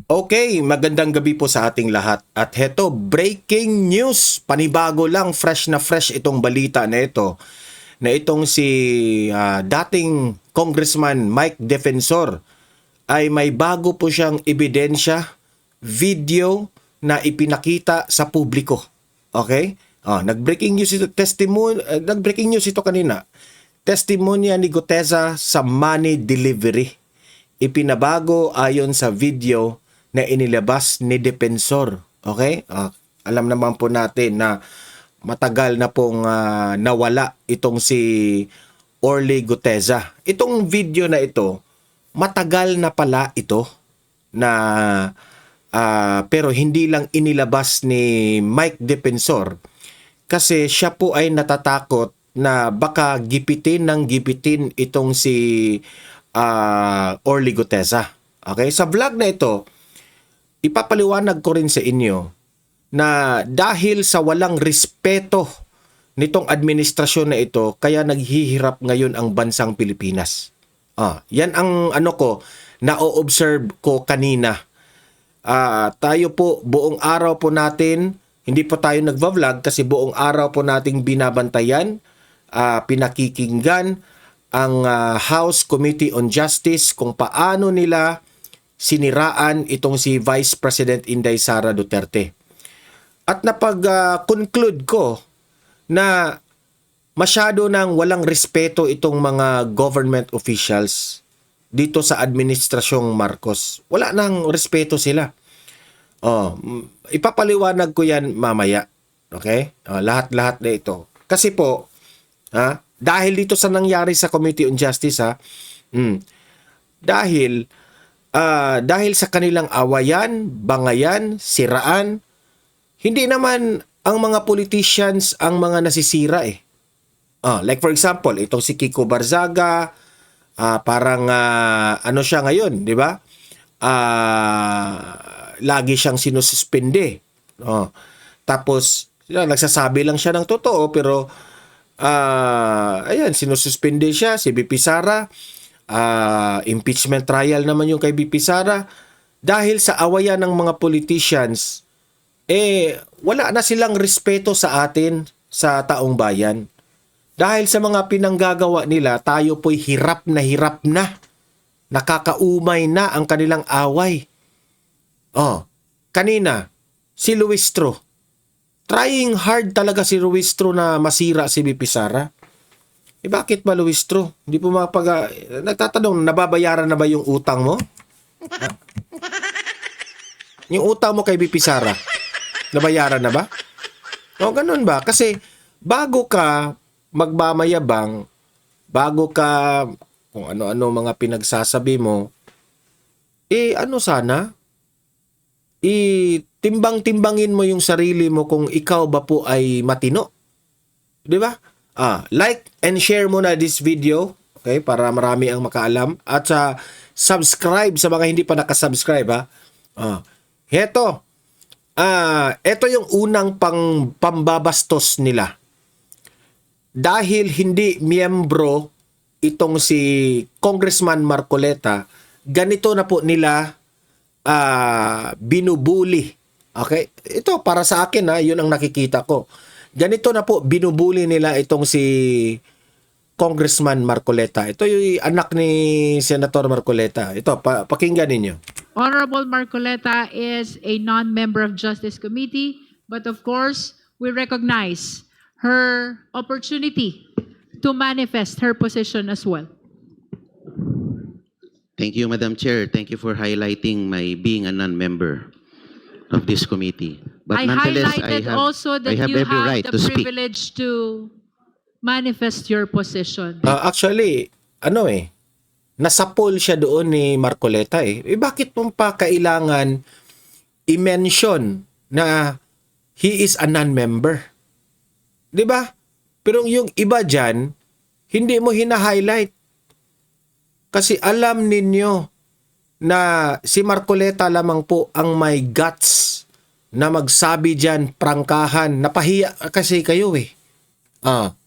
Okay, magandang gabi po sa ating lahat. At heto, breaking news. Panibago lang, fresh na fresh itong balita na ito. Na itong si dating Congressman Mike Defensor ay may bago po siyang ebidensya, video na ipinakita sa publiko. Okay? Nag-breaking news ito, nag-breaking news ito kanina. Testimonya ni Guteza sa money delivery. Ipinabago ayon sa video na inilabas ni Defensor. Okay? Alam naman po natin na matagal na pong nawala itong si Orly Guteza. Itong video na ito, matagal na pala ito na pero hindi lang inilabas ni Mike Defensor kasi siya po ay natatakot na baka gipitin ng gipitin itong si Orly Guteza. Okay? Sa vlog na ito, ipapaliwanag ko rin sa inyo na dahil sa walang respeto nitong administrasyon na ito, kaya naghihirap ngayon ang bansang Pilipinas. Yan ang na-observe ko kanina. Tayo po, buong araw po natin, hindi po tayo nagva-vlog kasi buong araw po nating binabantayan, pinakikinggan ang House Committee on Justice kung paano nila siniraan itong si Vice President Inday Sara Duterte. At napag-conclude ko na masyado nang walang respeto itong mga government officials dito sa administrasyong Marcos. Wala nang respeto sila. Ipapaliwanag ko yan mamaya. Okay? Lahat-lahat na ito. Kasi po, dahil dito sa nangyari sa Committee on Justice, dahil sa kanilang awayan, bangayan, siraan, hindi naman ang mga politicians ang mga nasisira eh. Like for example, itong si Kiko Barzaga, parang ano siya ngayon, di ba? Lagi siyang sinususpende. Tapos, nagsasabi lang siya ng totoo, pero ayan, sinususpende siya, si BP Sara. Impeachment trial naman yung kay BP Sara. Dahil sa awayan ng mga politicians, wala na silang respeto sa atin, sa taong bayan. Dahil sa mga pinanggagawa nila, tayo po'y hirap na. Nakakaumay na ang kanilang away. Kanina, si Luistro. Trying hard talaga si Luistro na masira si BP Sara. Bakit ba, Luistro? Hindi po nagtatanong, nababayaran na ba yung utang mo? Yung utang mo kay BP Sara, nabayaran na ba? Ganun ba? Kasi bago ka magmamayabang, bago ka kung ano-ano mga pinagsasabi mo, timbang-timbangin mo yung sarili mo kung ikaw ba po ay matino. Di ba? Like and share muna this video, okay, para marami ang makaalam, at subscribe sa mga hindi pa nakasubscribe, ha. Heto yung unang pambabastos nila. Dahil hindi miyembro itong si Congressman Marcoleta, ganito na po nila binubuli. Okay? Ito para sa akin, yun ang nakikita ko. Ganito na po, binubuli nila itong si Congressman Marcoleta. Ito yung anak ni Senator Marcoleta. Ito, pakinggan ninyo. Honorable Marcoleta is a non-member of Justice Committee, but of course, we recognize her opportunity to manifest her position as well. Thank you, Madam Chair. Thank you for highlighting my being a non-member of this committee. But I nonetheless, highlighted also that you every have right the to speak. privilege to manifest your position. Actually, nasa poll siya doon ni Marcoleta eh. Bakit mo pa kailangan i-mention na he is a non-member? 'Di ba? Pero yung iba diyan, hindi mo hina-highlight. Kasi alam ninyo na si Marcoleta lamang po ang may guts na magsabi diyan, prangkahan. Napahiya kasi kayo eh.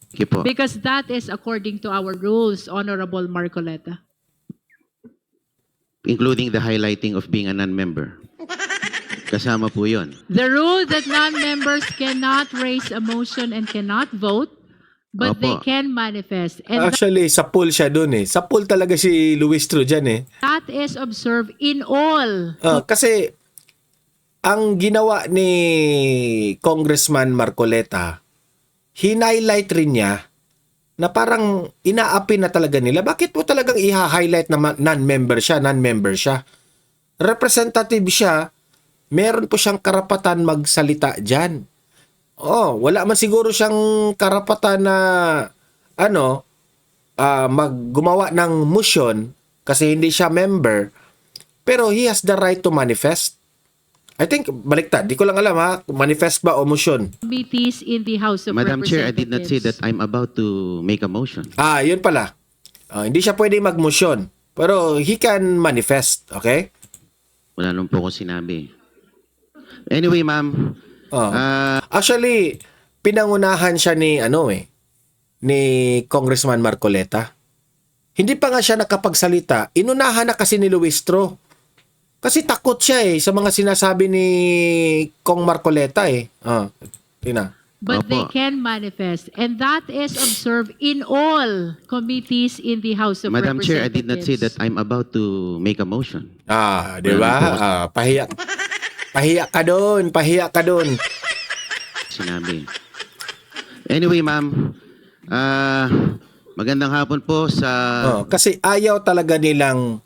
Sige po. Because that is according to our rules, Honorable Marcoleta. Including the highlighting of being a non-member. Kasama po yun. The rule that non-members cannot raise a motion and cannot vote, but they Opo. can manifest. And Actually, sa pool siya dun eh. Sa pool talaga si Luis Tru dyan eh. that is observed in all. Kasi ang ginawa ni Congressman Marcoleta, hinighlight rin niya na parang inaapi na talaga nila. Bakit mo talagang i-highlight na non-member siya? Representative siya, meron po siyang karapatan magsalita dyan. Wala man siguro siyang karapatan na gumawa ng motion kasi hindi siya member, pero he has the right to manifest. I think, baliktad. Di ko lang alam ha, manifest ba o motion? Committees in the House of Madam Chair, I did not say Representatives. that I'm about to make a motion. Yun pala. Hindi siya pwede mag-motion, pero he can manifest, okay? Wala nung po ko sinabi. Anyway, ma'am. Actually, pinangunahan siya ni Congressman Marcoleta. Hindi pa nga siya nakapagsalita. Inunahan na kasi ni Luis Tru. Kasi takot siya sa mga sinasabi ni Kong Marcoleta eh. Tina. But they Opo. can manifest. And that is observed in all committees in the House of Madam Chair, I did not say Representatives. that I'm about to make a motion. Di ba? Pahiya. Pahiya ka doon. Sinabi. Anyway, ma'am. Magandang hapon po sa... Kasi ayaw talaga nilang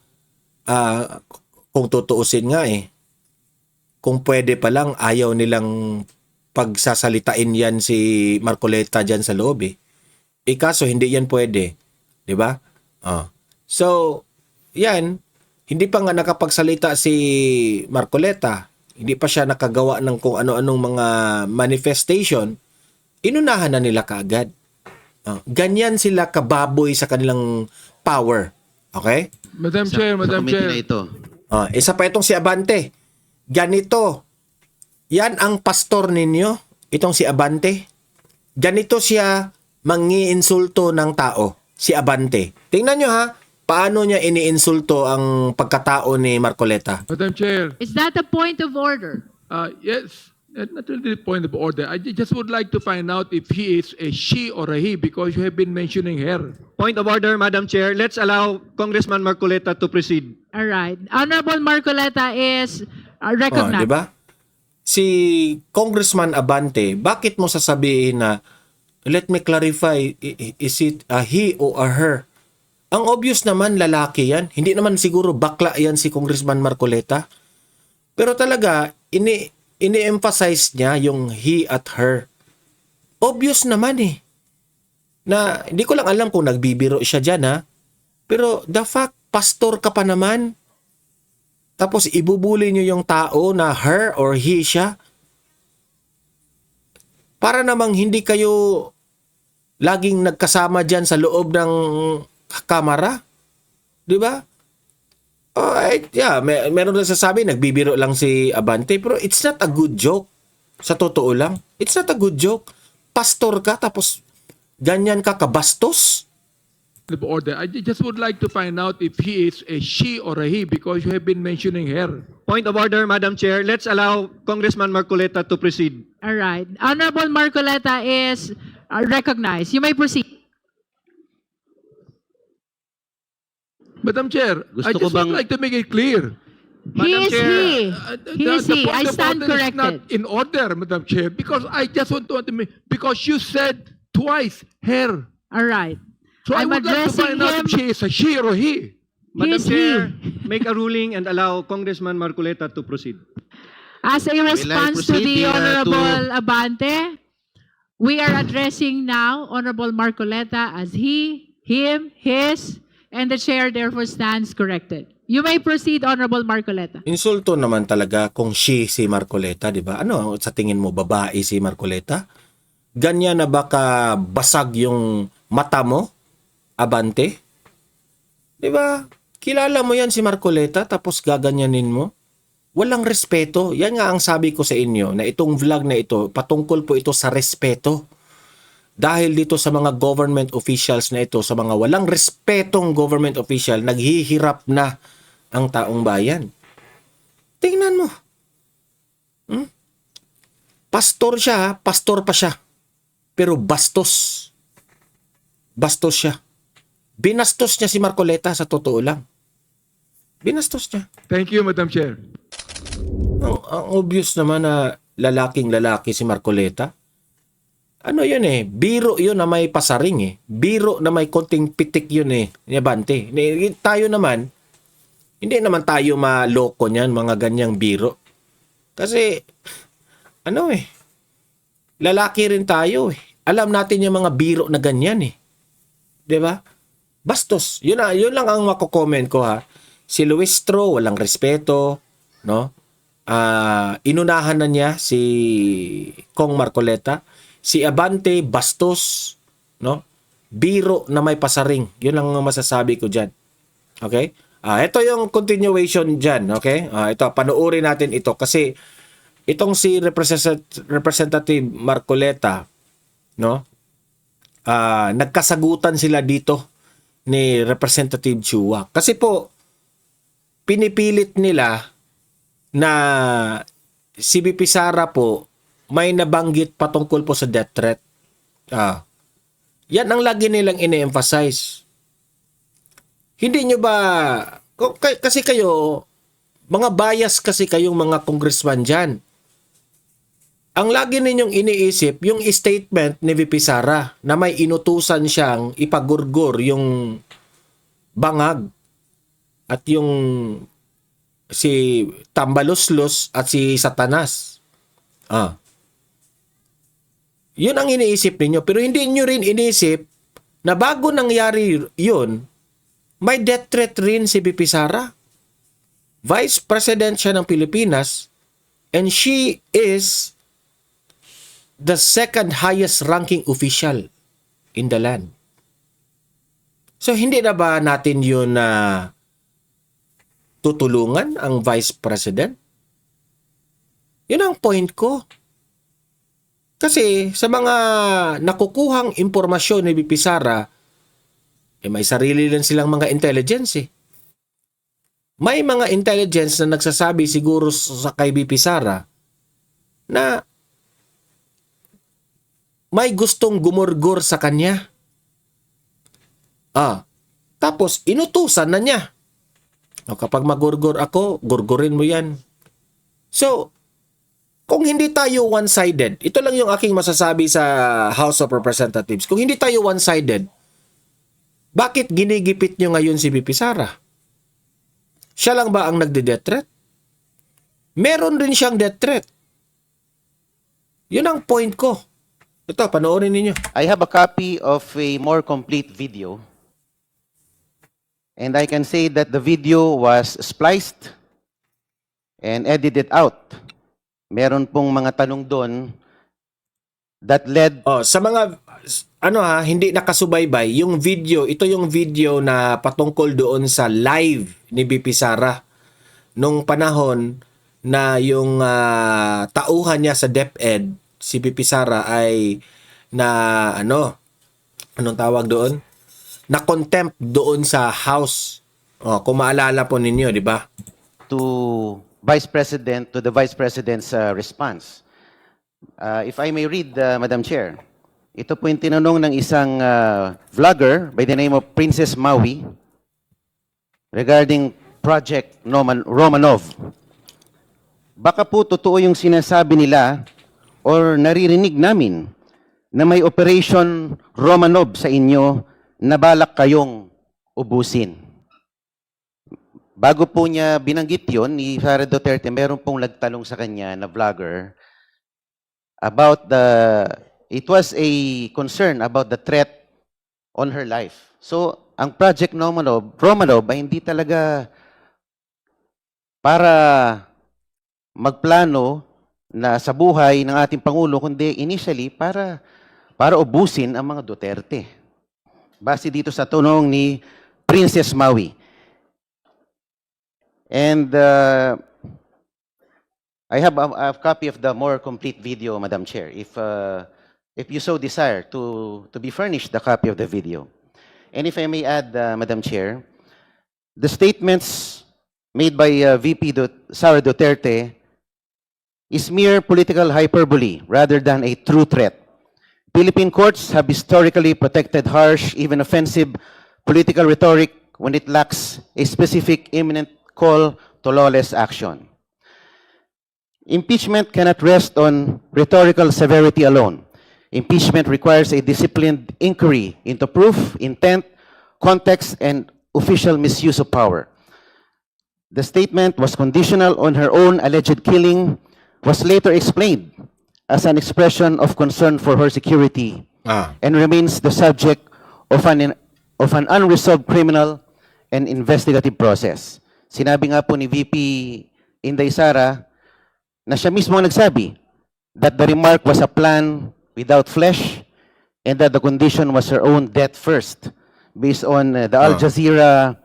kung tutuusin nga kung pwede pa lang ayaw nilang pagsasalitain yan si Marcoleta dyan sa loob kaso hindi yan pwede. Di ba? So, yan. Hindi pa nga nakapagsalita si Marcoleta. Hindi pa siya nakagawa ng kung ano-anong mga manifestation. Inunahan na nila kaagad. Ganyan sila kababoy sa kanilang power. Okay? Madam sa, Chair, sa Madam committee na Chair. ito. Isa pa itong si Abante. Ganito. Yan ang pastor ninyo. Itong si Abante. Ganito siya mangi-insulto ng tao. Si Abante. Tingnan nyo ha. Paano niya iniinsulto ang pagkatao ni Marcoleta? Madam Chair. Is that a point of order? Yes, not really the point of order. I just would like to find out if he is a she or a he because you have been mentioning her. Point of order, Madam Chair. Let's allow Congressman Marcoleta to proceed. All right. Honorable Marcoleta is recognized. Di ba? Si Congressman Abante, bakit mo sasabihin na let me clarify, is it a he or a her? Ang obvious naman, lalaki yan. Hindi naman siguro bakla yan si Congressman Marcoleta. Pero talaga, ini-emphasize niya yung he at her. Obvious naman Na hindi ko lang alam kung nagbibiro siya dyan Pero the fact, pastor ka pa naman. Tapos ibubuli niyo yung tao na her or he siya. Para namang hindi kayo laging nagkasama dyan sa loob ng kamera. Di ba? Meron na sasabi, nagbibiro lang si Abante, pero it's not a good joke. Sa totoo lang. It's not a good joke. Pastor ka, tapos ganyan ka kabastos. The order. I just would like to find out if he is a she or a he because you have been mentioning her. Point of order, Madam Chair. Let's allow Congressman Marcoleta to proceed. All right. Honorable Marcoleta is recognized. You may proceed. Madam Chair, Gusto I ko just would bang- like to make it clear. He is Chair, he. He is The he. point I of stand order is not corrected. in order, Madam Chair, because I just want to because you said twice her. All right. So I I'm would like to addressing find out him. if she is a she or a he. Madam He's Chair, he. make a ruling and allow Congressman Marcoleta to proceed. As a response to proceed, the Honorable Abante, we are addressing now Honorable Marcoleta as he, him, his, and the chair therefore stands corrected. You may proceed, Honorable Marcoleta. Insulto naman talaga kung she si Marcoleta, di ba? Ano sa tingin mo, babae si Marcoleta? Ganyan na baka basag yung mata mo, Abante? Di ba? Kilala mo yan si Marcoleta tapos gaganyanin mo? Walang respeto. Yan nga ang sabi ko sa inyo na itong vlog na ito, patungkol po ito sa respeto. Dahil dito sa mga government officials na ito, sa mga walang respetong government official, naghihirap na ang taong bayan. Tingnan mo. Pastor siya, ha? Pastor pa siya. Pero bastos. Bastos siya. Binastos niya si Marcoleta sa totoo lang. Binastos niya. Thank you, Madam Chair. Ang obvious naman na lalaking lalaki si Marcoleta. Ano yun eh? Biro yun na may pasaring eh. Biro na may konting pitik yun eh. Bante. Tayo naman, hindi naman tayo maloko niyan, mga ganyang biro. Kasi, ano eh, lalaki rin tayo eh. Alam natin yung mga biro na ganyan eh. 'Di ba? Bastos. Yun lang ang mako-comment ko ha. Si Luistro, walang respeto, no? Inunahan na niya si Kong Marcoleta. Si Abante, bastos, no? Biro na may pasaring. Yun lang ang masasabi ko diyan. Okay? Ito yung continuation diyan, okay? Ito panoorin natin ito kasi itong si Representative Marcoleta, no? Nagkasagutan sila dito ni Representative Chua. Kasi po, pinipilit nila na si BP Sara po may nabanggit patungkol po sa death threat. Yan ang lagi nilang ine-emphasize. Hindi nyo ba, kasi kayo, mga bias kasi kayong mga congressman dyan. Ang lagi ninyong iniisip, yung statement ni VP Sara na may inutusan siyang ipagurgur yung bangag at yung si Tambaluslos at si Satanas. Yun ang iniisip ninyo. Pero hindi nyo rin iniisip na bago nangyari yun, may death threat rin si VP Sara. Vice President siya ng Pilipinas and she is the second highest ranking official in the land. So hindi na ba natin yun na tutulungan ang Vice President? Yun ang point ko. Kasi sa mga nakukuhang impormasyon ni BP Sara, may sarili din silang mga intelligence eh. May mga intelligence na nagsasabi siguro sa kay BP Sara na may gustong gumurgur sa kanya. Tapos inutusan na niya. Kapag magurgur ako, gurgurin mo yan. So, kung hindi tayo one-sided, ito lang yung aking masasabi sa House of Representatives. Kung hindi tayo one-sided, bakit ginigipit nyo ngayon si BP Sara? Siya lang ba ang nagde-death threat? Meron rin siyang death threat. Yun ang point ko. Ito, panoorin ninyo. I have a copy of a more complete video. And I can say that the video was spliced and edited out. Meron pong mga tanong doon that led... Sa mga, hindi nakasubaybay, yung video, ito yung video na patungkol doon sa live ni BP Sara nung panahon na yung tauhan niya sa DepEd, si BP Sara ay anong tawag doon? Na contempt doon sa House. Kung maalala po ninyo, di ba? to the Vice President's response. If I may read, Madam Chair, ito po yung tinanong ng isang vlogger by the name of Princess Maui regarding Project Romanov. Baka po totoo yung sinasabi nila or naririnig namin na may Operation Romanov sa inyo na balak kayong ubusin. Bago po niya binanggit yon ni Sara Duterte, meron pong nagtanong sa kanya na vlogger about it was a concern about the threat on her life. So, ang Project Romanov ay hindi talaga para magplano na sa buhay ng ating Pangulo, kundi initially para ubusin ang mga Duterte. Base dito sa tanong ni Princess Maui. And I have a copy of the more complete video, Madam Chair, if you so desire to be furnished the copy of the video. And if I may add, Madam Chair, the statements made by VP Sara Duterte is mere political hyperbole rather than a true threat. Philippine courts have historically protected harsh, even offensive political rhetoric when it lacks a specific imminent call to lawless action. Impeachment cannot rest on rhetorical severity alone. Impeachment requires a disciplined inquiry into proof, intent, context, and official misuse of power. The statement was conditional on her own alleged killing, was later explained as an expression of concern for her security, and remains the subject of an unresolved criminal and investigative process. Sinabi nga po ni VP Inday Sara na siya mismo ang nagsabi that the remark was a plan without flesh and that the condition was her own death first based on the Al Jazeera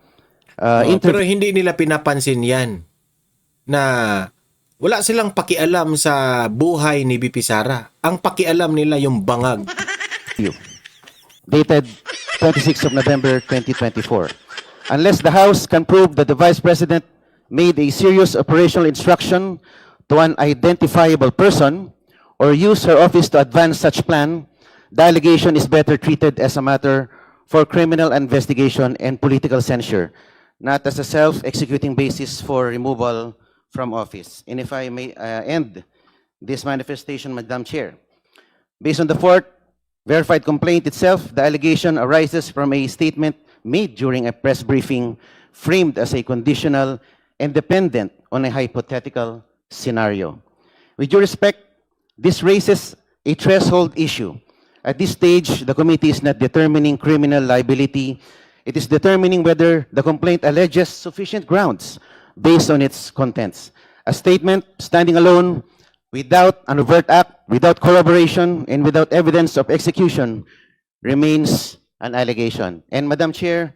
Pero interview. hindi nila pinapansin yan na wala silang pakialam sa buhay ni BP Sara. Ang pakialam nila yung bangag. Dated 26th of November 2024. Unless the House can prove that the Vice President made a serious operational instruction to an identifiable person or used her office to advance such plan, the allegation is better treated as a matter for criminal investigation and political censure, not as a self-executing basis for removal from office. And if I may end this manifestation, Madam Chair, based on the fourth verified complaint itself, the allegation arises from a statement made during a press briefing framed as a conditional and dependent on a hypothetical scenario. With due respect, this raises a threshold issue. At this stage, the committee is not determining criminal liability. It is determining whether the complaint alleges sufficient grounds based on its contents. A statement standing alone, without an overt act, without corroboration, and without evidence of execution, remains an allegation. And Madam Chair,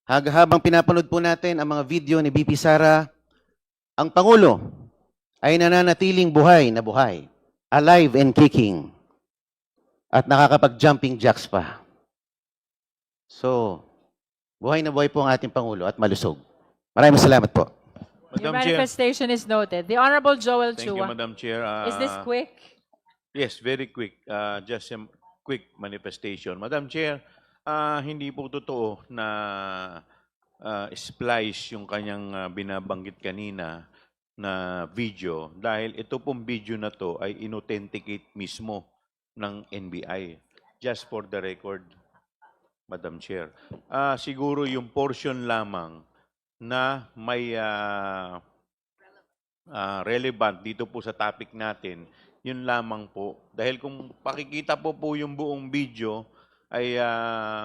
habang pinapanood po natin ang mga video ni BP Sara, ang Pangulo ay nananatiling buhay na buhay, alive and kicking, at nakakapag-jumping jacks pa. So, buhay na buhay po ang ating Pangulo at malusog. Maraming salamat po. Your Madam Chair. manifestation is noted. The Honorable Joel Thank you, Chua. Madam Chair. Is this quick? Yes, very quick. Just a quick manifestation. Madam Chair, hindi po totoo na splice yung kanyang binabanggit kanina na video dahil ito pong video na to ay inauthenticate mismo ng NBI. Just for the record, Madam Chair. Siguro yung portion lamang na may relevant dito po sa topic natin, yun lamang po. Dahil kung pakikita po yung buong video, ay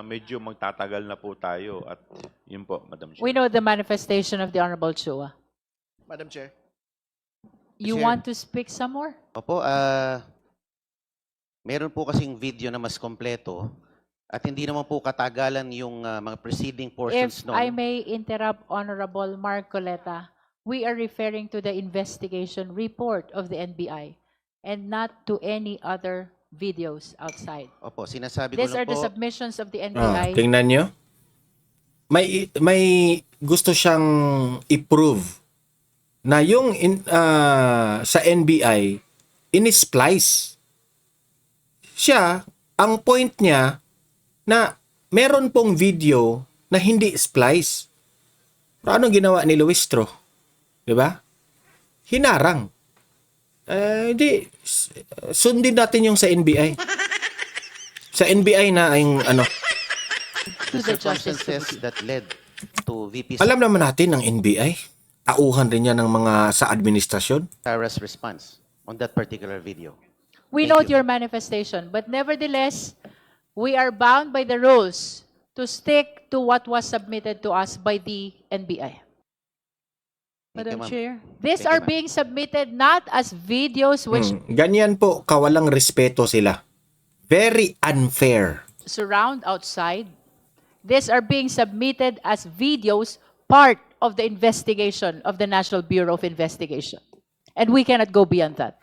medyo magtatagal na po tayo. At yun po, Madam Chair. We know the manifestation of the Honorable Chua. Madam Chair. You Chair. want to speak some more? Opo, meron po kasing video na mas kompleto at hindi naman po katagalan yung mga preceding portions If noon. I may interrupt, Honorable Mark Coleta, we are referring to the investigation report of the NBI and not to any other videos outside. Opo, sinasabi ko These lang are the po, submissions of the NBI. Tingnan nyo. May gusto siyang i-prove na yung sa NBI in-splice. Siya, ang point niya na meron pong video na hindi splice. Pero anong ginawa ni Luistro? Diba? Hinarang. Sundin natin yung sa NBI. Sa NBI na yung ano. To the Justice circumstances that led to VP Alam naman natin ng NBI. Tauhan rin yan ng mga sa administrasyon. Sara's response on that particular video. We Thank note you. your manifestation, but nevertheless, we are bound by the rules to stick to what was submitted to us by the NBI. Thank you, Madam ma'am. Chair. These Thank you, are ma'am. being submitted not as videos which Ganyan po, kawalang respeto sila. Very unfair. surround outside. These are being submitted as videos, part of the investigation of the National Bureau of Investigation. And we cannot go beyond that.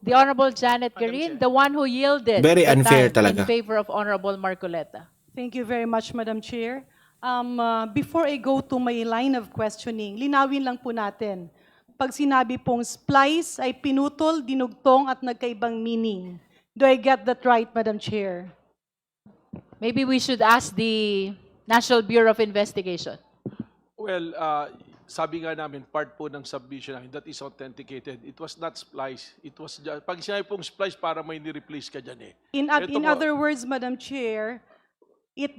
The Honorable Janet Garin, the one who yielded Very the unfair time talaga. in favor of Honorable Marcoleta. Thank you very much, Madam Chair. Before I go to my line of questioning, linawin lang po natin. pag sinabi pong splice ay pinutol, dinugtong at nagkaibang meaning. Do I get that right, Madam Chair? Maybe we should ask the National Bureau of Investigation. Well, sabi nga namin, part po ng submission namin, that is authenticated. It was not splice. It was just, pag sinabi pong splice, para may ni-replace ka dyan eh. In Ito po. other words, Madam Chair, it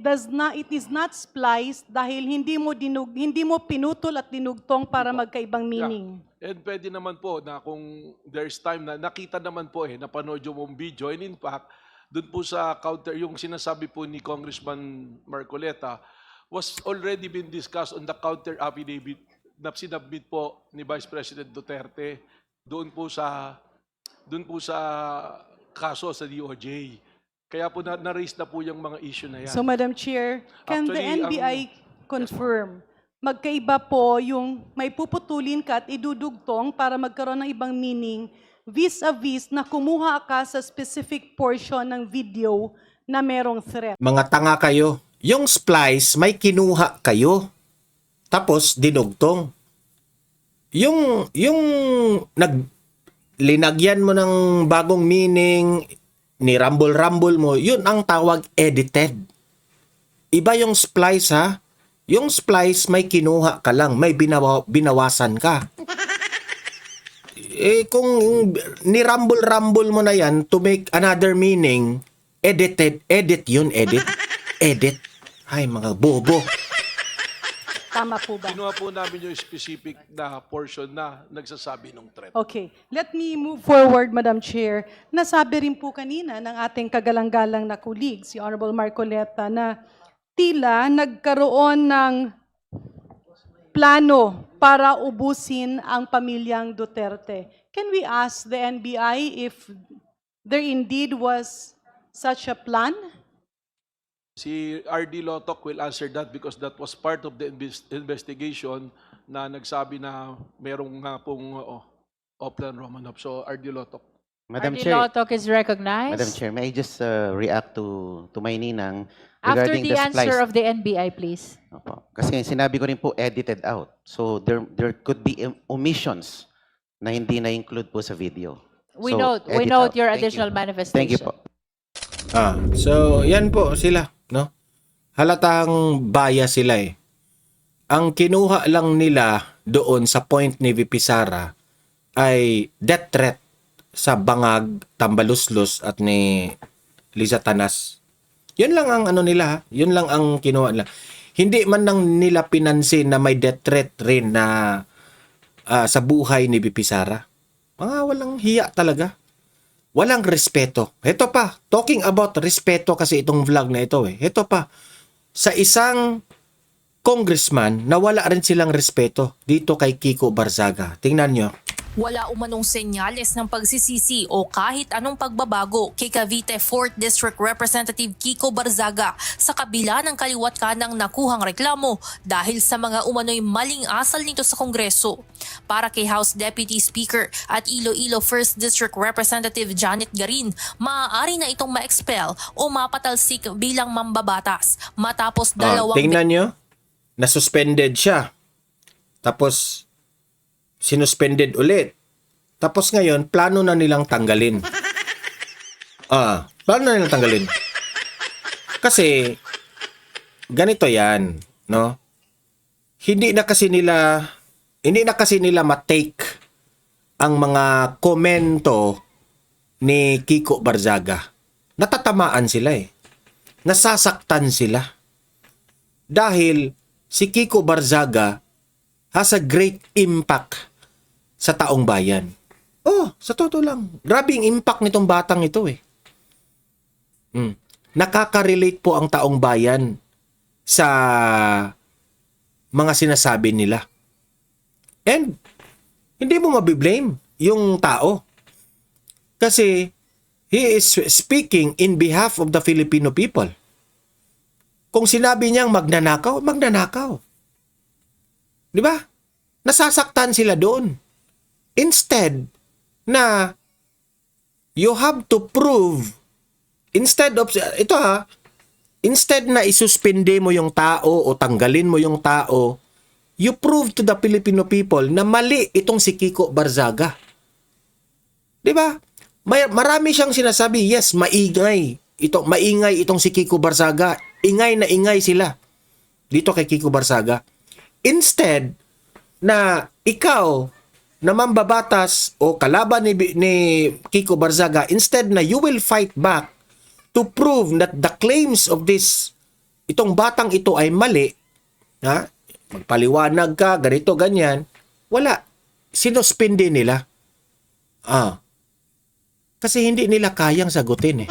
is not spliced dahil hindi mo pinutol at dinugtong para magkaibang meaning. And pwede naman po na kung there's time na nakita naman po napanood yung mong video, and in fact, dun po sa counter, yung sinasabi po ni Congressman Marcoleta, was already been discussed on the counter affidavit na sinabit po ni Vice President Duterte doon po sa kaso sa DOJ. Kaya po na-raise na po yung mga issue na yan. So, Madam Chair, can the Actually, NBI confirm, magkaiba po yung may puputulin ka at idudugtong para magkaroon ng ibang meaning vis-a-vis na kumuha ka sa specific portion ng video na merong threat? Mga tanga kayo. Yung splice, may kinuha kayo. Tapos, dinugtong. Yung linagyan mo ng bagong meaning, ni-rumble-rumble mo, yun ang tawag edited. Iba yung splice, ha? Yung splice, may kinuha ka lang, may binawasan ka. Kung ni-rumble-rumble mo na yan to make another meaning, edit yun, edit. Ay, mga bobo. Tama po ba? Kinuha po namin yung specific na portion na nagsasabi ng threat. Okay. Let me move forward, Madam Chair. Nasabi rin po kanina ng ating kagalang-galang na colleague, si Honorable Marcoleta, na tila nagkaroon ng plano para ubusin ang pamilyang Duterte. Can we ask the NBI if there indeed was such a plan? Si RD Lotok will answer that because that was part of the investigation na nagsabi na merong nga pong Oplan Romanov. So, RD Lotok. Madam RD Chair, Lotok is recognized. Madam Chair, may I just react to my ninang After regarding the answer splice? of the NBI, please. Opo. Kasi sinabi ko rin po edited out. So there could be omissions na hindi na-include po sa video. We So, note edit out. your Thank additional you. manifestation. Thank you po. So, yan po sila, no? Halatang bias sila eh. Ang kinuha lang nila doon sa point ni VP Sara ay death threat sa Bangag, Tambaluslos at ni Liza Tanas. Yun lang ang ano nila, ha? Yun lang ang kinuha nila. Hindi man lang nila pinansin na may death threat rin na sa buhay ni VP Sara. Mga walang hiya talaga. Walang respeto. Ito pa, talking about respeto kasi itong vlog na ito eh. Ito pa, sa isang congressman na wala rin silang respeto dito kay Kiko Barzaga. Tingnan nyo. Wala umanong senyales ng pagsisisi o kahit anong pagbabago kay Cavite 4th District Representative Kiko Barzaga sa kabila ng kaliwat kanang nakuhang reklamo dahil sa mga umano'y maling asal nito sa Kongreso. Para kay House Deputy Speaker at Iloilo 1st District Representative Janet Garin, maaari na itong ma-expel o mapatalsik bilang mambabatas matapos dalawang Tingnan nyo, nasuspended siya. Tapos, sinuspended ulit. Tapos ngayon, plano na nilang tanggalin. Plano na nilang tanggalin. Kasi, ganito yan, no? Hindi na kasi nila ma-take ang mga komento ni Kiko Barzaga. Natatamaan sila eh. Nasasaktan sila. Dahil si Kiko Barzaga has a great impact sa taong bayan. Sa totoo lang. Grabing impact nitong batang ito eh. Nakaka-relate po ang taong bayan sa mga sinasabi nila. And hindi mo mabiblame yung tao. Kasi he is speaking in behalf of the Filipino people. Kung sinabi niyang magnanakaw, magnanakaw. Di ba? Nasasaktan sila doon. Instead na you have to prove, instead na isuspende mo yung tao o tanggalin mo yung tao, you prove to the Filipino people na mali itong si Kiko Barzaga. 'Di ba? Marami siyang sinasabi, yes, maingay itong si Kiko Barzaga. Ingay na ingay sila dito kay Kiko Barzaga. Instead na ikaw na mambabatas o kalaban ni Kiko Barzaga, instead na you will fight back to prove that the claims of itong batang ito ay mali, ha? Magpaliwanag ka, ganito, ganyan, wala. Sinuspindi nila. Kasi hindi nila kayang sagutin eh.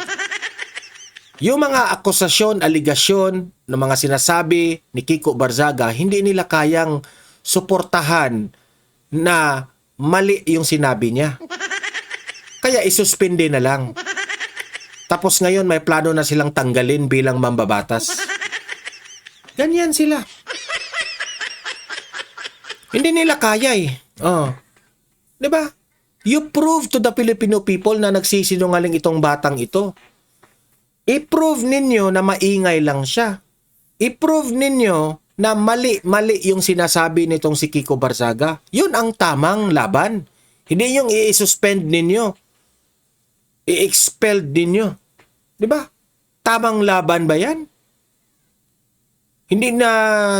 Yung mga akusasyon, aligasyon ng mga sinasabi ni Kiko Barzaga, hindi nila kayang suportahan na mali yung sinabi niya. Kaya isuspindi na lang. Tapos ngayon may plano na silang tanggalin bilang mambabatas. Ganyan sila. Hindi nila kaya eh. 'Di ba? You prove to the Filipino people na nagsisinungaling itong batang ito. I-prove ninyo na maingay lang siya. I-prove ninyo na mali yung sinasabi nitong si Kiko Barzaga. Yun ang tamang laban. Hindi yung i-suspend ninyo. I-expelled ninyo. 'Di ba? Tamang laban ba 'yan? Hindi na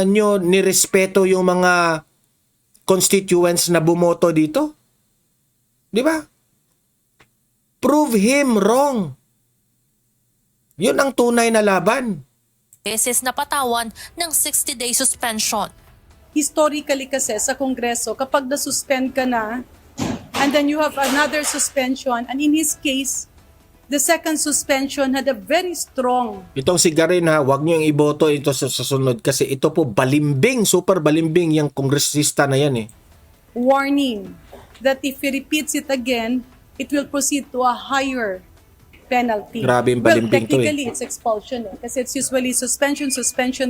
nyo nirespeto yung mga constituents na bumoto dito? 'Di ba? Prove him wrong. Yun ang tunay na laban. Beses napatawan ng 60-day suspension. Historically kasi sa Kongreso, kapag na-suspend ka na, and then you have another suspension, and in his case, the second suspension had a very strong Itong si Garin ha, wag niyo yung iboto ito sa sunod kasi ito po balimbing, super balimbing yung kongresista na yan eh. warning that if he repeats it again, it will proceed to a higher penalty. Grabe yung Well, balimbing to eh. technically, it's expulsion kasi it's usually suspension,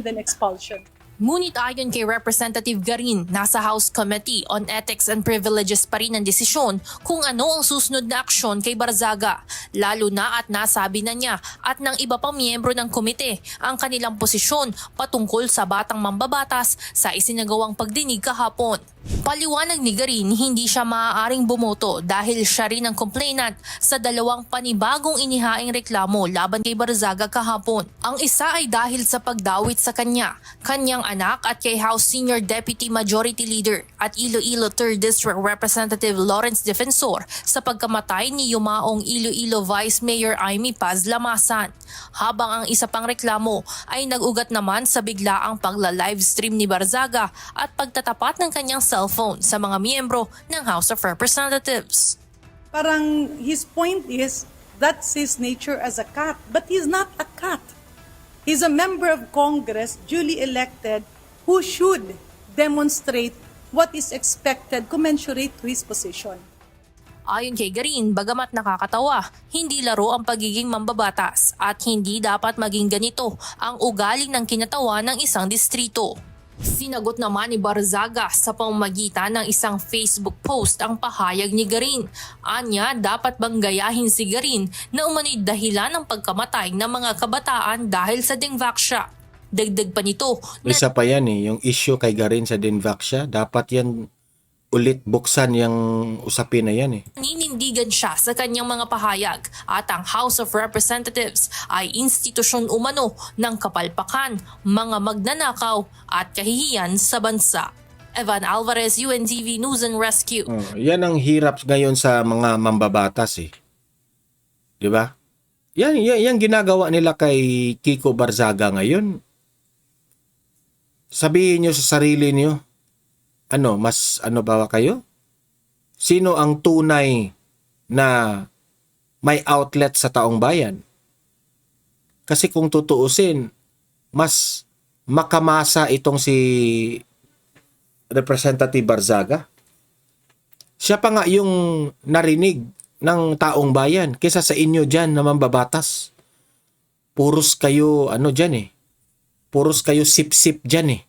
then expulsion. Ngunit ayon kay Representative Garin, nasa House Committee on Ethics and Privileges pa rin ang desisyon kung ano ang susunod na aksyon kay Barzaga, lalo na at nasabi na niya at ng iba pang miyembro ng komite ang kanilang posisyon patungkol sa batang mambabatas sa isinagawang pagdinig kahapon. Paliwanag ni Garin, hindi siya maaaring bumoto dahil siya rin ang complainant sa dalawang panibagong inihaing reklamo laban kay Barzaga kahapon. Ang isa ay dahil sa pagdawit sa kanyang anak at kay House Senior Deputy Majority Leader at Iloilo 3rd District Representative Lawrence Defensor sa pagkamatay ni yumaong Iloilo Vice Mayor Aimee Paz Lamasan. Habang ang isa pang reklamo ay nag-ugat naman sa biglaang pagla-livestream ni Barzaga at pagtatapat ng kanyang cellphone sa mga miyembro ng House of Representatives. Parang his point is, that's his nature as a cat. But he's not a cat. He's a member of Congress, duly elected, who should demonstrate what is expected commensurate to his position. Ayon kay Garin, bagamat nakakatawa, hindi laro ang pagiging mambabatas at hindi dapat maging ganito ang ugali ng kinatawa ng isang distrito. Sinagot naman ni Barzaga sa pamamagitan ng isang Facebook post ang pahayag ni Garin. Anya, dapat bang gayahin si Garin na umano'y dahilan ng pagkamatay ng mga kabataan dahil sa Dingvaxia? Dagdag pa nito na Isa pa yan eh, yung issue kay Garin sa Dingvaxia, dapat yan ulit buksan yung usapin na yan eh. ninindigan siya sa kanyang mga pahayag at ang House of Representatives ay institusyon umano ng kapalpakan, mga magnanakaw at kahihiyan sa bansa. Evan Alvarez, UNTV News and Rescue. Yan ang hirap ngayon sa mga mambabatas eh. 'Di ba? Yan ginagawa nila kay Kiko Barzaga ngayon. Sabihin niyo sa sarili niyo, mas ba kayo? Sino ang tunay na may outlet sa taong bayan? Kasi kung tutuusin, mas makamasa itong si Representative Barzaga. Siya pa nga yung narinig ng taong bayan kaysa sa inyo dyan na mambabatas. Puros kayo, dyan eh. Puros kayo sip-sip dyan eh.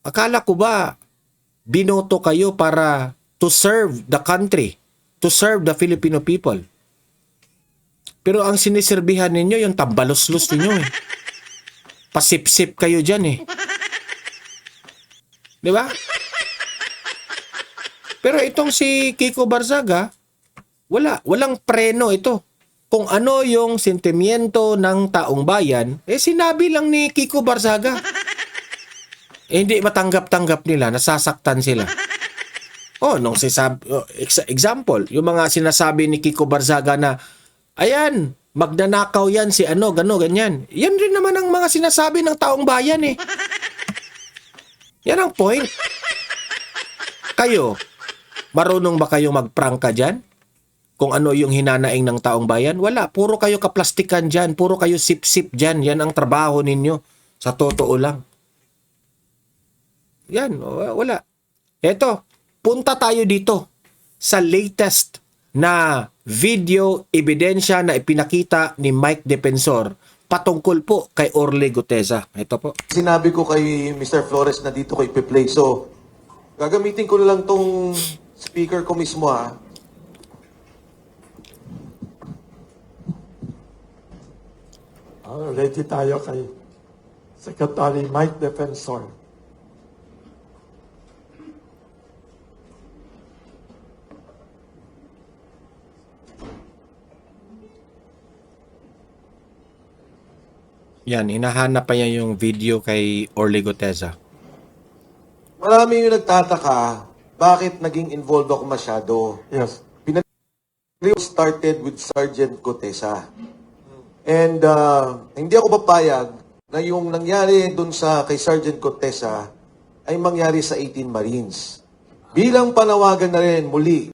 Akala ko ba binoto kayo para to serve the country, to serve the Filipino people? Pero ang siniserbihan ninyo yung tambalos-los ninyo eh. Pasip-sip kayo dyan eh. Di ba? Pero itong si Kiko Barzaga, walang preno ito. Kung ano yung sentimiento ng taong bayan, sinabi lang ni Kiko Barzaga. Hindi matanggap-tanggap nila, nasasaktan sila. Example, yung mga sinasabi ni Kiko Barzaga na, ayan, magnanakaw yan si ano, ganyan. Yan rin naman ang mga sinasabi ng taong bayan eh. Yan ang point. Kayo, marunong ba kayo magprangka dyan? Kung ano yung hinanaing ng taong bayan? Wala. Puro kayo kaplastikan dyan. Puro kayo sip-sip dyan. Yan ang trabaho ninyo. Sa totoo lang. Yan. Wala. Eto, punta tayo dito sa latest na video ebidensya na ipinakita ni Mike Defensor patungkol po kay Orly Guteza. Ito po. Sinabi ko kay Mr. Flores na dito ko ipi-play. So, gagamitin ko na lang tong speaker ko mismo ha. Ready tayo kay Secretary Mike Defensor. Yan, hinahanap pa niya yung video kay Orly Guteza. Marami yung nagtataka bakit naging involved ako masyado. Yes. Started with Sergeant Gutesa. And hindi ako papayag na yung nangyari dun sa kay Sergeant Gutesa ay mangyari sa 18 Marines. Bilang panawagan na rin muli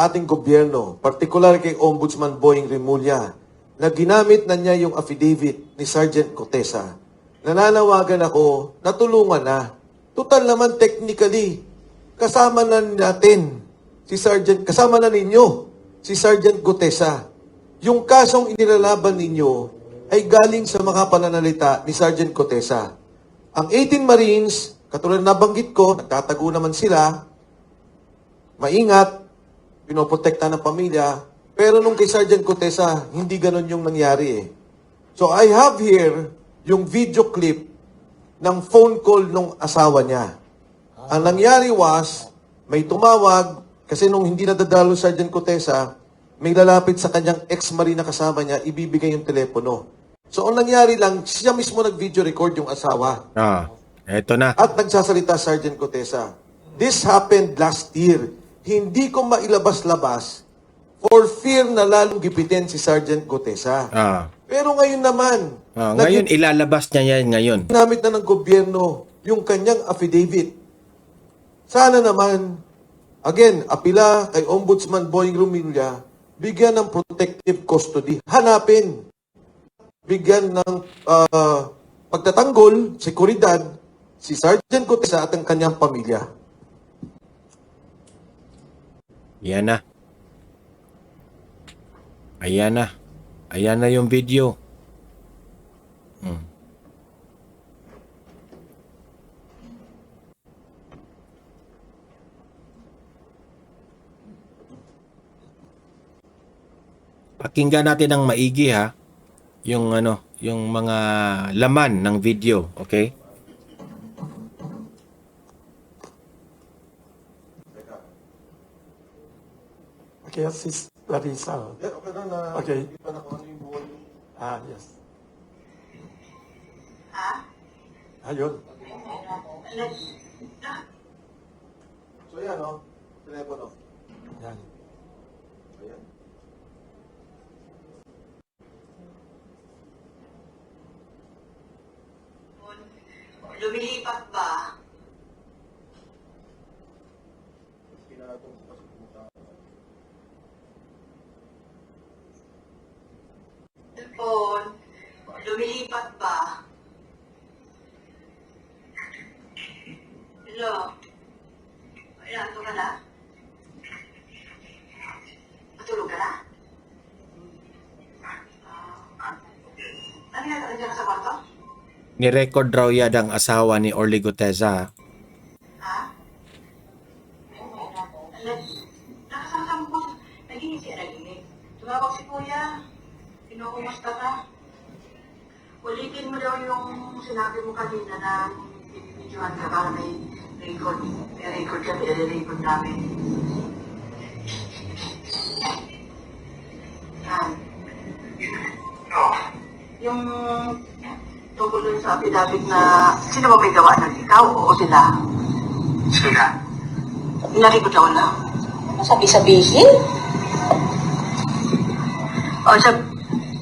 ating gobyerno, particular kay Ombudsman Boying Remulla, na ginamit na niya yung affidavit ni Sergeant Gutesa, nananawagan ako na tulungan na. Total naman technically, kasama na natin si Sergeant, kasama na ninyo si Sergeant Gutesa. Yung kasong inilalaban ninyo ay galing sa mga pananalita ni Sergeant Gutesa. Ang 18 Marines, katulad na nabanggit ko, nagtatago naman sila, maingat, pinoprotekta ng pamilya, pero nung kay Sergeant Gutesa, hindi ganun yung nangyari eh. So I have here yung video clip ng phone call nung asawa niya. Ang nangyari was, may tumawag, kasi nung hindi nadadalo Sergeant Gutesa, may lalapit sa kanyang ex-marine na kasama niya, ibibigay yung telepono. So ang nangyari lang, siya mismo nag-video record yung asawa. Eto na. At nagsasalita Sergeant Gutesa. This happened last year. Hindi ko mailabas-labas for fear na lalong gipitin si Sergeant Gutesa. Pero ngayon naman, Ngayon, ilalabas niya yan ngayon. ginamit na ng gobyerno yung kanyang affidavit. Sana naman, again, apila kay Ombudsman Boying Remulla, bigyan ng protective custody. Hanapin. Bigyan ng pagtatanggol, seguridad, si Sergeant Gutesa at ang kanyang pamilya. Yan na. Ayan na. Ayan na yung video. Pakinggan natin ng maigi ha. Yung yung mga laman ng video, okay? Okay, Sis Larissa. Okay. Yes. Ayun. So yan o, telepono. Yan. Ayan. Lumilipat ba? Cellphone, lumilipat ba? Hello? Ayan, ito ka na? Matulog ka na? Ano yan? Nandiyan ka sa kwarto? Ni-record raw yan ang asawa ni Orly Guteza. Nakasama mo, naginig siya, naginig. Tumawag si Kuya, kinukumusta ka. Ulitin mo daw yung sinabi mo kanina na binibidyohan ka para may record. May record kami, record namin. Yan. Yung tungkol dun sa affidavit na, sino ba may gawa ng ikaw o sila? Sila. Narikot na wala. Sabi-sabihin? O,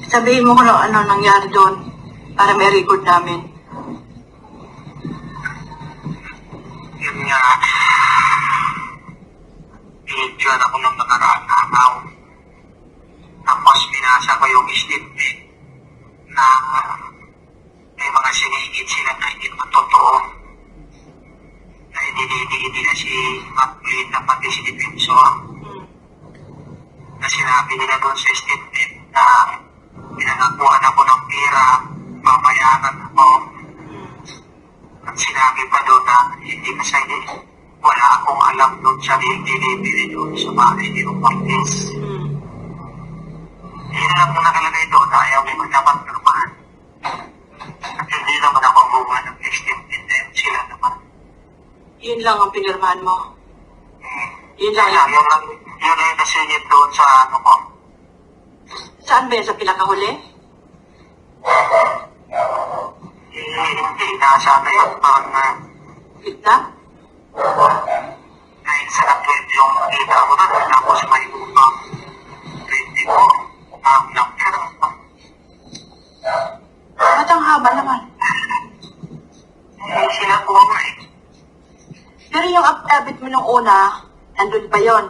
sabihin mo kung ano nangyari doon para may record namin. Yun nga, pinigyan ako ng nakaraan na araw. Tapos binasa ko yung statement na may mga sinigit sila na hindi naman totoo. Na hindi na si Maclean na pati si Defensor. Na sinabi nila doon sa statement na pinagakuhan ako ng pera, papayagan ako. At sinabi pa doon na hindi kasi wala akong alam doon sa delivery doon sa bahay ni Oportes. Yun lang mo nakalagay doon na ayaw may magdapat normal. At hindi naman ako gumawa ng statement na yun. Sila naman. Yun lang ang pinirmahan mo. Yun lang Kaya yan. yun lang yung nasingit doon sa ano ko. Saan ba yan? Sa pinakahuli? Hindi nasa ano yun. Parang Gitna? dahil sa 20 yung kita ko doon. Tapos may upang 20 ko. Number. Ba't ang haba naman? Sila po ako eh. Pero yung affidavit mo nung una, nandun pa yon.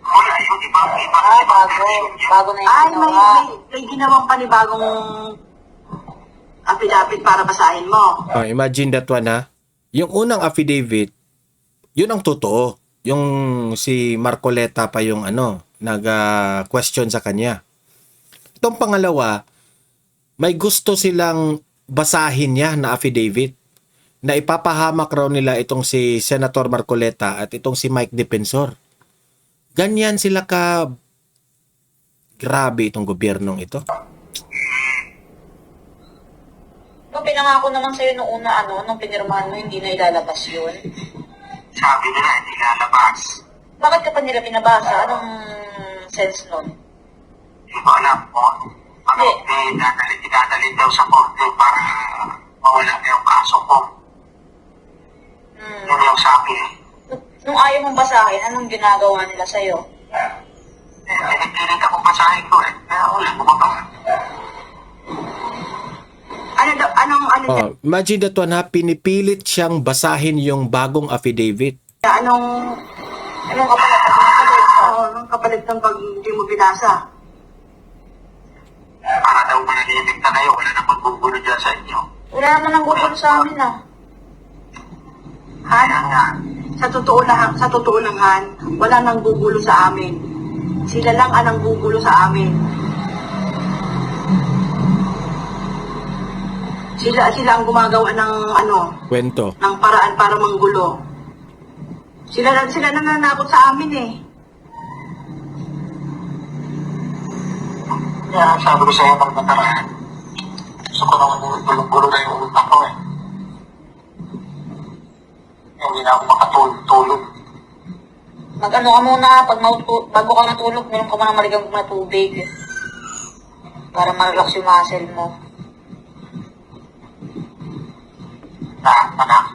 Wala yun, iba. Bago na Ay, may ginawang panibagong affidavit para basahin mo. Oh, imagine that one ha. Yung unang affidavit, yun ang totoo. Yung si Marcoleta pa yung nag-question sa kanya. Itong pangalawa, may gusto silang basahin niya na affidavit na ipapahamak raw nila itong si Senator Marcoleta at itong si Mike Defensor. Ganyan sila ka grabe itong gobyernong ito. Pinangako naman sa'yo nung una, nung pinirmahan mo, hindi na ilalabas yun. Sabi nila, hindi lalabas. Bakit ka pa nila pinabasa? Anong sense nun? Hindi ko alam po. Idadalhin daw sa korte para mawala na yung kaso ko. Yun yung sabi eh. Nung ayaw mong basahin, anong ginagawa nila sa'yo? Pinipilit ako basahin ko eh. Kaya wala ko ba? Oh, imagine that one ha, pinipilit siyang basahin yung bagong affidavit. Anong kapalit ng pag hindi mo binasa? Para daw manalilig na kayo, wala na magbubulo dyan sa inyo. Wala naman ang gugulo sa amin, Han, sa totoo lang, Han, wala nang gugulo sa amin. Sila lang ang gugulo sa amin. Sila ang gumagawa ng Kwento. ng paraan para manggulo. Sila nananakot sa amin eh. Kaya sabi ko sa iyo ng nakaraan, gusto ko naman gulong-gulo na yung utak ko eh. Hindi na ako makatulog. Mag-ano ka muna, bago ka matulog, meron ka muna marigang na tubig. Para ma-relax yung muscle mo. Anak.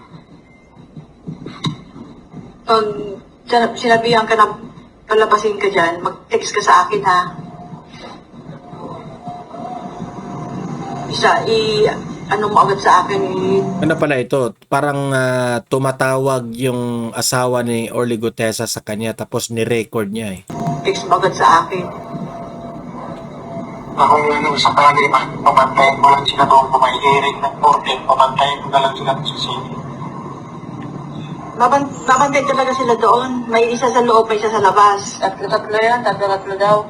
Pag sinabihan ka na palabasin ka dyan, mag-text ka sa akin ha. Ano mo agad sa akin Ano pala ito? Parang tumatawag yung asawa ni Orly Gutesa sa kanya tapos ni-record niya eh. text mo agad sa akin. Ako sa kanila, pamantayin ko lang sila doon kung may hearing ng korte, pamantayin ko na lang sila sa sini. Babantay talaga sila doon. May isa sa loob, may isa sa labas. Tatlo yan, tatlo daw.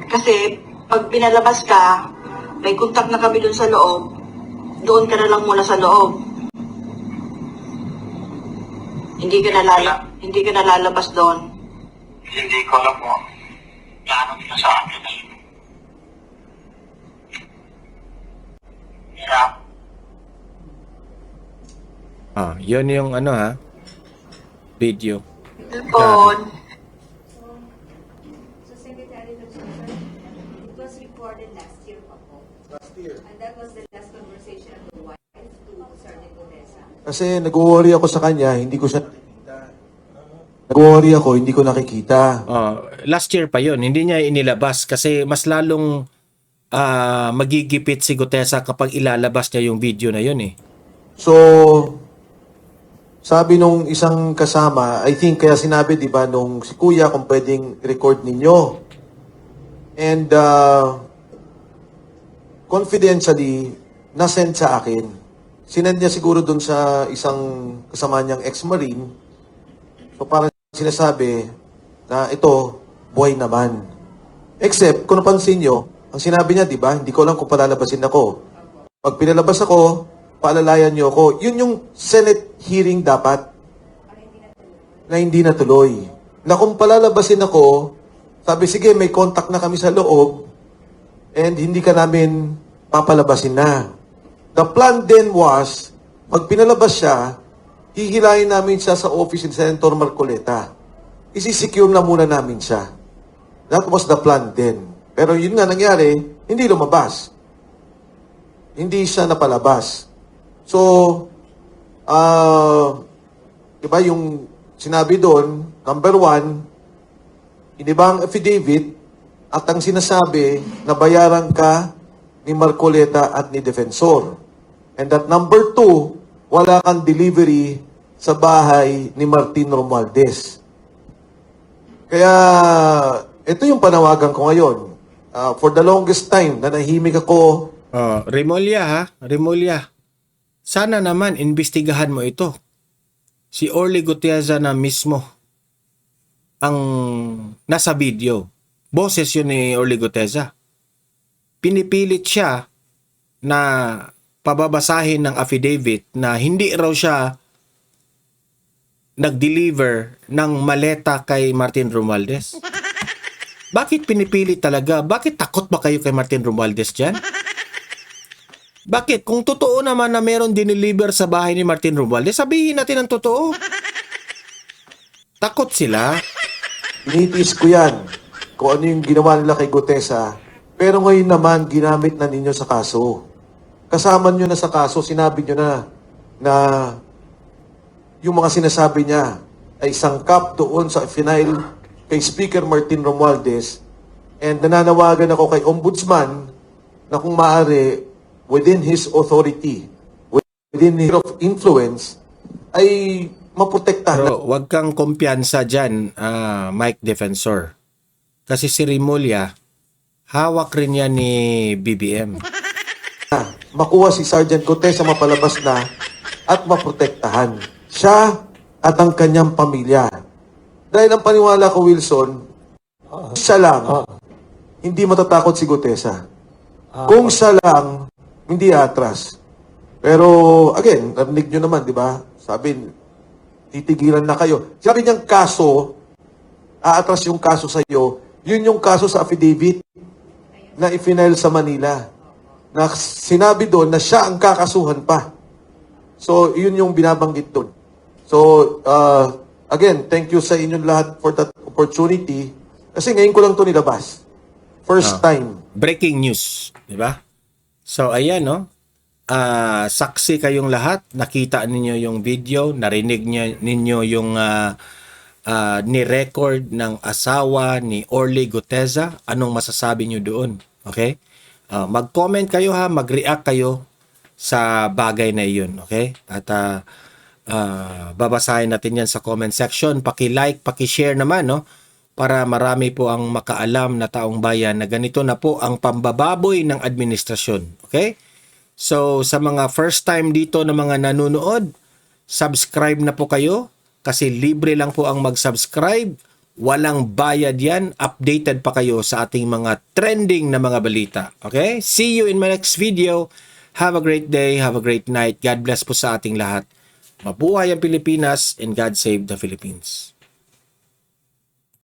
Kasi pag pinalabas ka, may contact na kami doon sa loob. Doon ka na lang muna sa loob. Hindi ka na lalabas doon. Hindi ko alam mo. Plano nila sa akin na yun. Hirap. Yun yung ano ha, video. Cellphone. So, Secretary Luzon, it was recorded last year pa po. Last year. And that was the last conversation of the wife to Sergeant Odessa. Kasi nag-worry ako sa kanya, hindi ko siya nakikita. Nag-worry ako, hindi ko nakikita. Last year pa yun, hindi niya inilabas kasi mas lalong magigipit si Gutesa kapag ilalabas niya yung video na yun eh. So, sabi nung isang kasama, I think kaya sinabi, di ba, nung si Kuya, kung pwedeng record ninyo. And confidentially, nasend sa akin. Sinend niya siguro dun sa isang kasama niyang ex-marine. So parang sinasabi na ito, buhay naman. Except, kung napansin nyo, ang sinabi niya, di ba, hindi ko alam kung palalabasin ako. Pag pinalabas ako, paalalayan niyo ako. Yun yung Senate hearing dapat na hindi natuloy. Na kung palalabasin ako, sabi, sige, may contact na kami sa loob and hindi ka namin papalabasin na. The plan then was, pag pinalabas siya, hihilahin namin siya sa office ni Senator Marcoleta. Isi-secure na muna namin siya. That was the plan then. Pero yun nga nangyari, hindi lumabas. Hindi siya napalabas. So, diba yung sinabi doon, number 1, inibang affidavit at ang sinasabi na bayaran ka ni Marcoleta at ni Defensor. And that number 2, wala kang delivery sa bahay ni Martin Romualdez. Kaya, ito yung panawagan ko ngayon. For the longest time, nanahimik ako. Remulla ha, Remulla. Sana naman, imbestigahan mo ito. Si Orly Gutierrez na mismo ang nasa video. Boses yun ni Orly Gutierrez. Pinipilit siya na pababasahin ng affidavit na hindi raw siya nag-deliver ng maleta kay Martin Romualdez. Bakit pinipilit talaga? Bakit takot ba kayo kay Martin Romualdez dyan? Bakit? Kung totoo naman na meron dineliver sa bahay ni Martin Romualdez, sabihin natin ang totoo. Takot sila. Initis ko yan kung ano yung ginawa nila kay Gutesa. Pero ngayon naman, ginamit na ninyo sa kaso. Kasama nyo na sa kaso, sinabi nyo na yung mga sinasabi niya ay sangkap doon sa final kay Speaker Martin Romualdez. And nananawagan ako kay Ombudsman na kung maaari, within his authority, within his of influence, ay maprotektahan. Pero wag kang kumpiyansa dyan, Mike Defensor. Kasi si Remulla, hawak rin yan ni BBM. Makuha si Sergeant Gutesa mapalabas na at maprotektahan siya at ang kanyang pamilya. Dahil ang paniwala ko, Wilson, siya lang, hindi matatakot si Gutesa. Kung siya lang, hindi atras. Pero, again, narinig nyo naman, di ba? Sabi, titigilan na kayo. Sabi niyang kaso, aatras yung kaso sa iyo, yun yung kaso sa affidavit na i-file sa Manila. Na sinabi doon na siya ang kakasuhan pa. So, yun yung binabanggit doon. So, again, thank you sa inyong lahat for that opportunity. Kasi ngayon ko lang ito nilabas. First time. Breaking news, di ba? So, ayan, no? Saksi kayong lahat. Nakita ninyo yung video. Narinig ninyo yung ni-record ng asawa ni Orly Gutierrez. Anong masasabi nyo doon? Okay? Mag-comment kayo ha. Mag-react kayo sa bagay na iyon. Okay? At babasahin natin yan sa comment section. Paki-like, paki-share naman, no? Para marami po ang makaalam na taong bayan na ganito na po ang pambababoy ng administrasyon. Okay? So, sa mga first time dito na mga nanonood, subscribe na po kayo kasi libre lang po ang mag-subscribe. Walang bayad yan. Updated pa kayo sa ating mga trending na mga balita. Okay? See you in my next video. Have a great day. Have a great night. God bless po sa ating lahat. Mabuhay ang Pilipinas and God save the Philippines.